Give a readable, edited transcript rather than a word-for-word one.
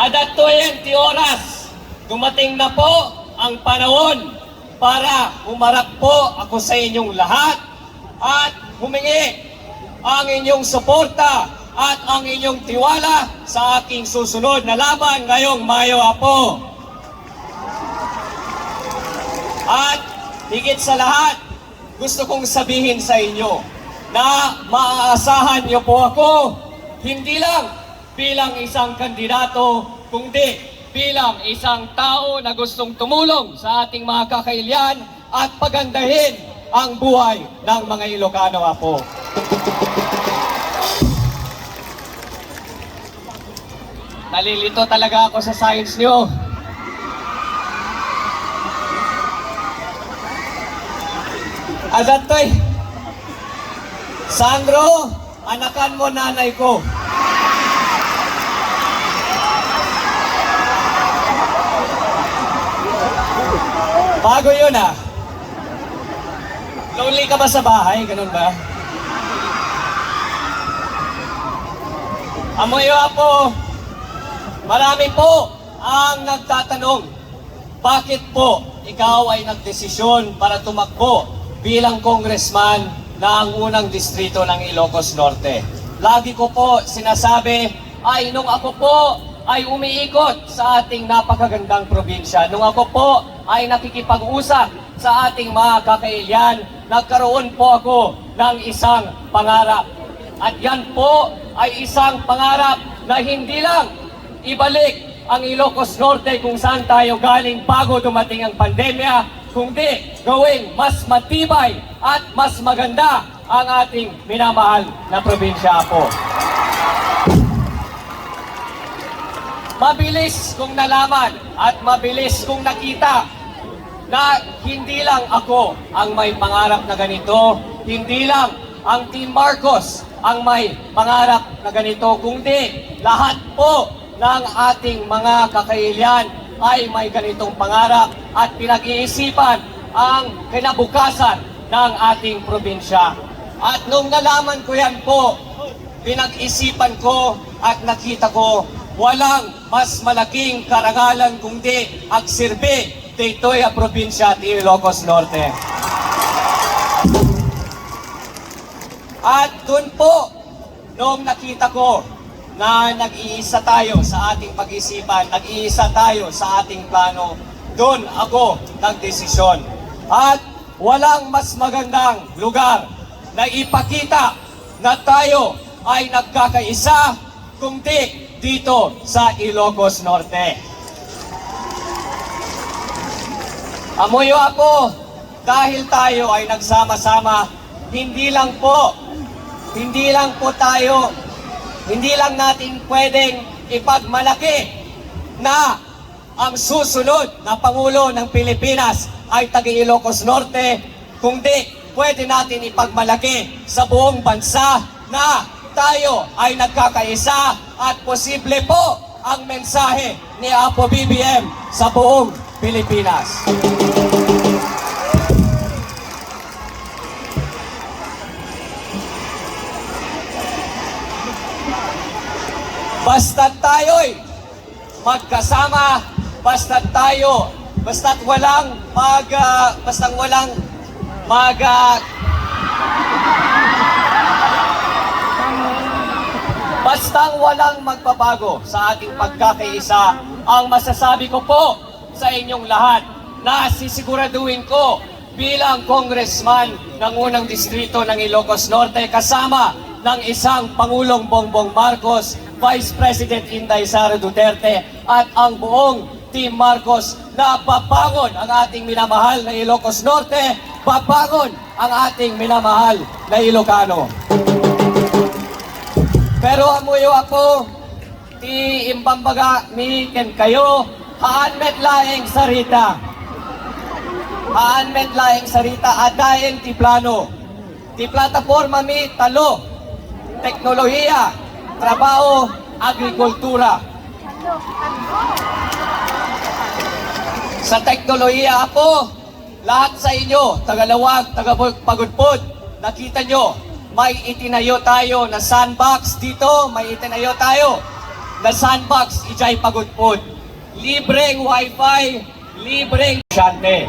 Adat 20 oras, dumating na po ang panahon para umarap po ako sa inyong lahat at humingi ang inyong suporta at ang inyong tiwala sa aking susunod na laban ngayong Mayo Apo. At higit sa lahat, gusto kong sabihin sa inyo na maaasahan niyo po ako hindi lang bilang isang kandidato, kundi bilang isang tao na gustong tumulong sa ating mga kakailian at pagandahin ang buhay ng mga Ilocano Apo. Nalilito talaga ako sa science niyo. Agad to eh. Sandro, anakan mo nanay ko. Bago yun ah. Lonely ka ba sa bahay? Ganun ba? Amoyo Apo, marami po ang nagtatanong, bakit po ikaw ay nagdesisyon para tumakbo bilang congressman ng unang distrito ng Ilocos Norte? Lagi ko po sinasabi, ay nung ako po ay umiikot sa ating napakagandang probinsya, nung ako po ay nakikipag-usap sa ating mga kakailian, nagkaroon po ako ng isang pangarap. At yan po ay isang pangarap na hindi lang ibalik ang Ilocos Norte kung saan tayo galing bago dumating ang pandemya, kundi gawing mas matibay at mas maganda ang ating minamahal na probinsya po. Mabilis kong nalaman at mabilis kong nakita na hindi lang ako ang may pangarap na ganito, hindi lang ang Team Marcos ang may pangarap na ganito, kundi lahat po ng ating mga kakailian ay may ganitong pangarap at pinag-iisipan ang kinabukasan ng ating probinsya. At nung nalaman ko yan po, pinag-isipan ko at nakita ko, walang mas malaking karangalan kundi agsilbi dito'y ang probinsya at Ilocos Norte. At dun po, nung nakita ko na nag-iisa tayo sa ating pag-isipan, nag-iisa tayo sa ating plano, dun ako nagdesisyon. At walang mas magandang lugar na ipakita na tayo ay nagkakaisa kundi dito sa Ilocos Norte. Amoyo ako, dahil tayo ay nagsama-sama, hindi lang natin pwedeng ipagmalaki na ang susunod na Pangulo ng Pilipinas ay taga Ilocos Norte, kundi pwede natin ipagmalaki sa buong bansa na tayo ay nagkakaisa at posible po ang mensahe ni Apo BBM sa buong Pilipinas. Basta't tayo'y magkasama, basta't walang magbabago sa ating pagkakaisa, ang masasabi ko po sa inyong lahat na sisiguraduhin ko bilang congressman ng unang distrito ng Ilocos Norte kasama ng isang Pangulong Bongbong Marcos, Vice President Inday Sara Duterte at ang buong Team Marcos na babangon ang ating minamahal na Ilocos Norte, babangon ang ating minamahal na Ilocano. Pero amoyo ako, ti imbambaga mi ken kayo, haan met laeng sarita. Haan met laeng sarita, adayen ti plano. Ti plataforma mi talo, teknolohiya, trabaho, agrikultura. Sa teknolohiya ako, lahat sa inyo, Tagalawag, Pagudpud, nakita nyo, may itinayo tayo na sandbox dito, may itinayo tayo na sandbox ijay pagudpod. Libreng wifi, libreng syante.